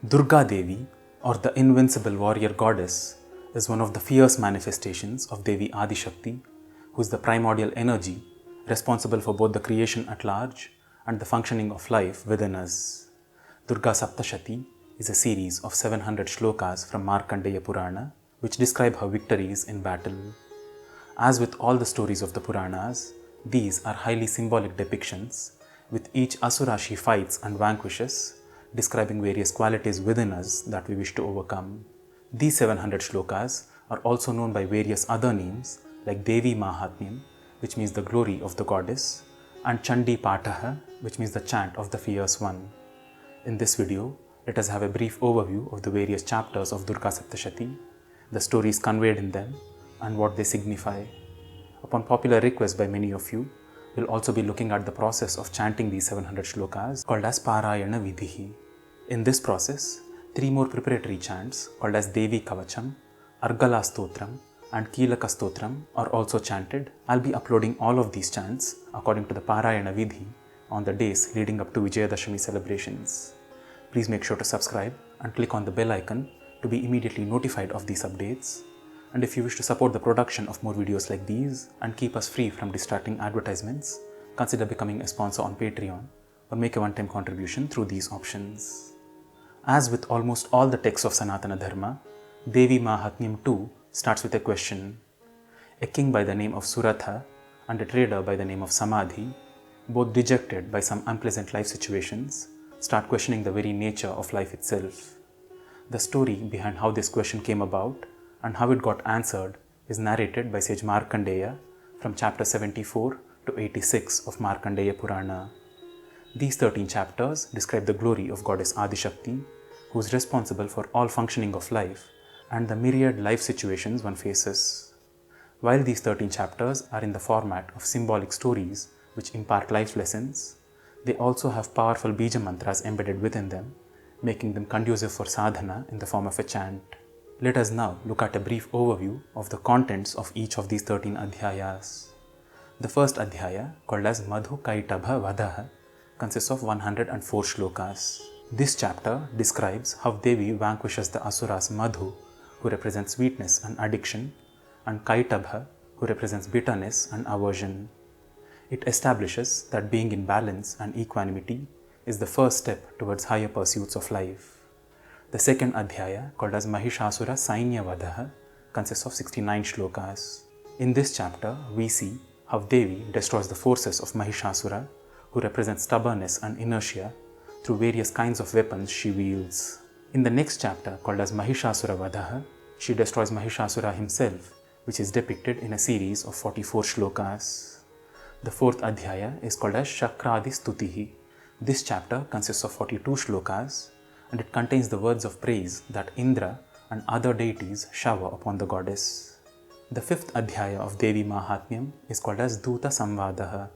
Durga Devi, or the invincible warrior goddess, is one of the fierce manifestations of Devi Adishakti, who is the primordial energy responsible for both the creation at large and the functioning of life within us. Durga Saptashati is a series of 700 shlokas from Markandeya Purana which describe her victories in battle. As with all the stories of the Puranas, these are highly symbolic depictions, with each asura she fights and vanquishes, describing various qualities within us that we wish to overcome. These 700 shlokas are also known by various other names like Devi Mahatmyam, which means the glory of the goddess, and Chandi Pataha, which means the chant of the fierce one. In this video, let us have a brief overview of the various chapters of Durga Saptashati, the stories conveyed in them, and what they signify. Upon popular request by many of you, we'll also be looking at the process of chanting these 700 shlokas called as Parayana Vidhi. In this process, 3 more preparatory chants called as Devi Kavacham, Argala Stotram, and Kilaka Stotram are also chanted. I'll be uploading all of these chants according to the Parayana Vidhi on the days leading up to Vijayadashami celebrations. Please make sure to subscribe and click on the bell icon to be immediately notified of these updates. And if you wish to support the production of more videos like these and keep us free from distracting advertisements, consider becoming a sponsor on Patreon or make a one-time contribution through these options. As with almost all the texts of Sanatana Dharma, Devi Mahatmyam too starts with a question. A king by the name of Suratha and a trader by the name of Samadhi, both dejected by some unpleasant life situations, start questioning the very nature of life itself. The story behind how this question came about and how it got answered is narrated by sage Markandeya from chapter 74 to 86 of Markandeya Purana. These 13 chapters describe the glory of goddess Adishakti, who is responsible for all functioning of life and the myriad life situations one faces. While these 13 chapters are in the format of symbolic stories which impart life lessons, they also have powerful bija mantras embedded within them, making them conducive for sadhana in the form of a chant. Let us now look at a brief overview of the contents of each of these 13 adhyayas. The first adhyaya, called as Madhu Kaitabha Vadaha, consists of 104 shlokas. This chapter describes how Devi vanquishes the asuras Madhu, who represents sweetness and addiction, and Kaitabha, who represents bitterness and aversion. It establishes that being in balance and equanimity is the first step towards higher pursuits of life. The second adhyaya, called as Mahishasura Sainya Vadaha, consists of 69 shlokas. In this chapter, we see how Devi destroys the forces of Mahishasura, who represents stubbornness and inertia, through various kinds of weapons she wields. In the next chapter, called as Mahishasura Vadaha, she destroys Mahishasura himself, which is depicted in a series of 44 shlokas. The fourth adhyaya is called as Shakradi Stutihi. This chapter consists of 42 shlokas, and it contains the words of praise that Indra and other deities shower upon the goddess. The fifth adhyaya of Devi Mahatmyam is called as Duta Samvadaha.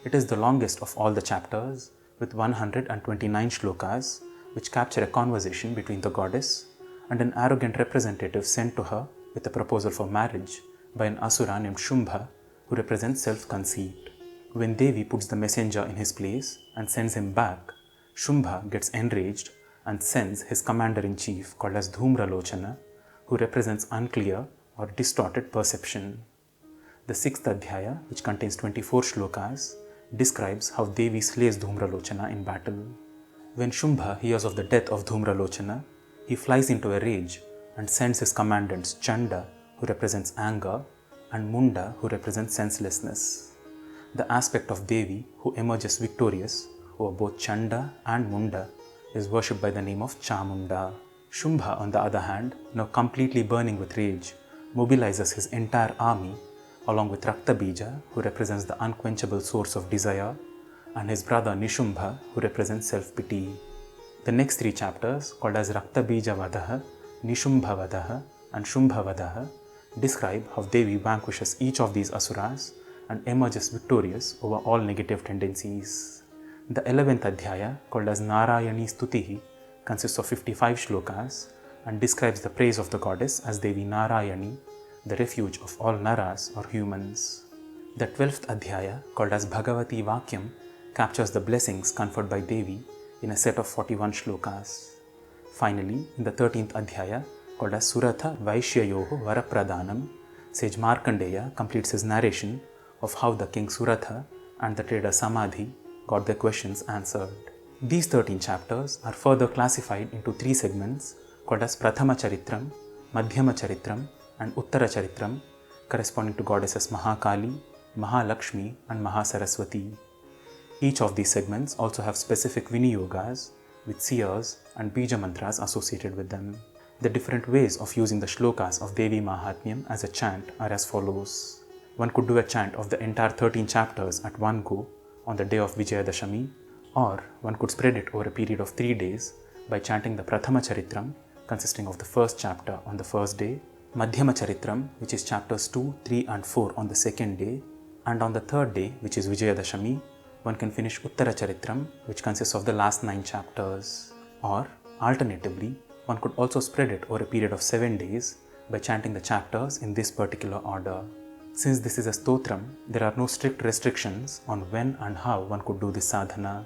It is the longest of all the chapters, with 129 shlokas, which capture a conversation between the goddess and an arrogant representative sent to her with a proposal for marriage by an asura named Shumbha, who represents self-conceit. When Devi puts the messenger in his place and sends him back, Shumbha gets enraged and sends his commander-in-chief called as Dhumralochana, who represents unclear or distorted perception. The sixth adhyaya, which contains 24 shlokas, describes how Devi slays Dhumralochana in battle. When Shumbha hears of the death of Dhumralochana, he flies into a rage and sends his commandants Chanda, who represents anger, and Munda, who represents senselessness. The aspect of Devi who emerges victorious over both Chanda and Munda is worshipped by the name of Chamunda. Shumbha, on the other hand, now completely burning with rage, mobilizes his entire army along with Raktabija, who represents the unquenchable source of desire, and his brother Nishumbha, who represents self-pity. The next 3 chapters, called as Raktabija Vadaha, Nishumbha Vadaha, and Shumbha Vadaha, describe how Devi vanquishes each of these asuras and emerges victorious over all negative tendencies. The 11th adhyaya, called as Narayani Stutihi, consists of 55 shlokas and describes the praise of the goddess as Devi Narayani, the refuge of all naras or humans. The 12th adhyaya, called as Bhagavati Vakyam, captures the blessings conferred by Devi in a set of 41 shlokas. Finally, in the 13th Adhyaya, called as Suratha Vaishyayoho Varapradhanam, sage Markandeya completes his narration of how the king Suratha and the trader Samadhi got their questions answered. These 13 chapters are further classified into 3 segments called as Prathama Charitram, Madhyama Charitram and Uttara Charitram, corresponding to goddesses Mahakali, Mahalakshmi and Mahasaraswati. Each of these segments also have specific Viniyogas with seers and Bija mantras associated with them. The different ways of using the shlokas of Devi Mahatmyam as a chant are as follows. One could do a chant of the entire 13 chapters at one go on the day of Vijayadashami, or one could spread it over a period of 3 days by chanting the Prathama Charitram consisting of the first chapter on the first day, Madhyama Charitram which is chapters 2, 3 and 4 on the second day, and on the third day which is Vijayadashami, one can finish Uttara Charitram which consists of the last 9 chapters. Or alternatively, one could also spread it over a period of 7 days by chanting the chapters in this particular order. Since this is a stotram, there are no strict restrictions on when and how one could do this sadhana.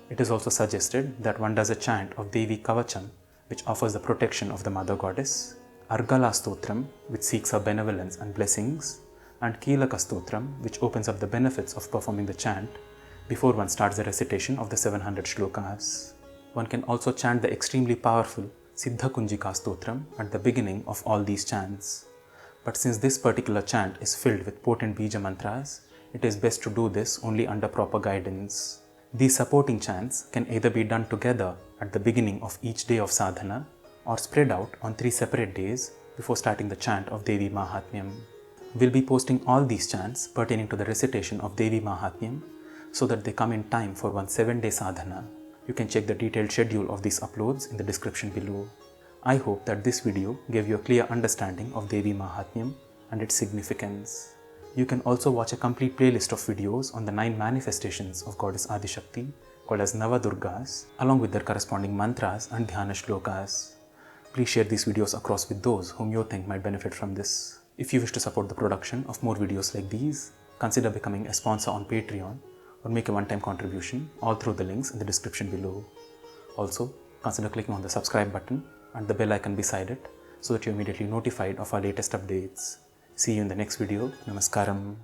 It is also suggested that one does a chant of Devi Kavacham which offers the protection of the mother goddess, Argala Stotram which seeks her benevolence and blessings, and Kilaka Stotram which opens up the benefits of performing the chant before one starts the recitation of the 700 shlokas. One can also chant the extremely powerful Siddha Kunjika Stotram at the beginning of all these chants. But since this particular chant is filled with potent Bija mantras, it is best to do this only under proper guidance. These supporting chants can either be done together at the beginning of each day of sadhana or spread out on 3 separate days before starting the chant of Devi Mahatmyam. We'll be posting all these chants pertaining to the recitation of Devi Mahatmyam so that they come in time for one 7-day sadhana. You can check the detailed schedule of these uploads in the description below. I hope that this video gave you a clear understanding of Devi Mahatmyam and its significance. You can also watch a complete playlist of videos on the 9 manifestations of Goddess Adishakti called as Navadurgas, along with their corresponding mantras and dhyana shlokas. Please share these videos across with those whom you think might benefit from this. If you wish to support the production of more videos like these, consider becoming a sponsor on Patreon or make a one-time contribution, all through the links in the description below. Also, consider clicking on the subscribe button and the bell icon beside it so that you're immediately notified of our latest updates. See you in the next video. Namaskaram.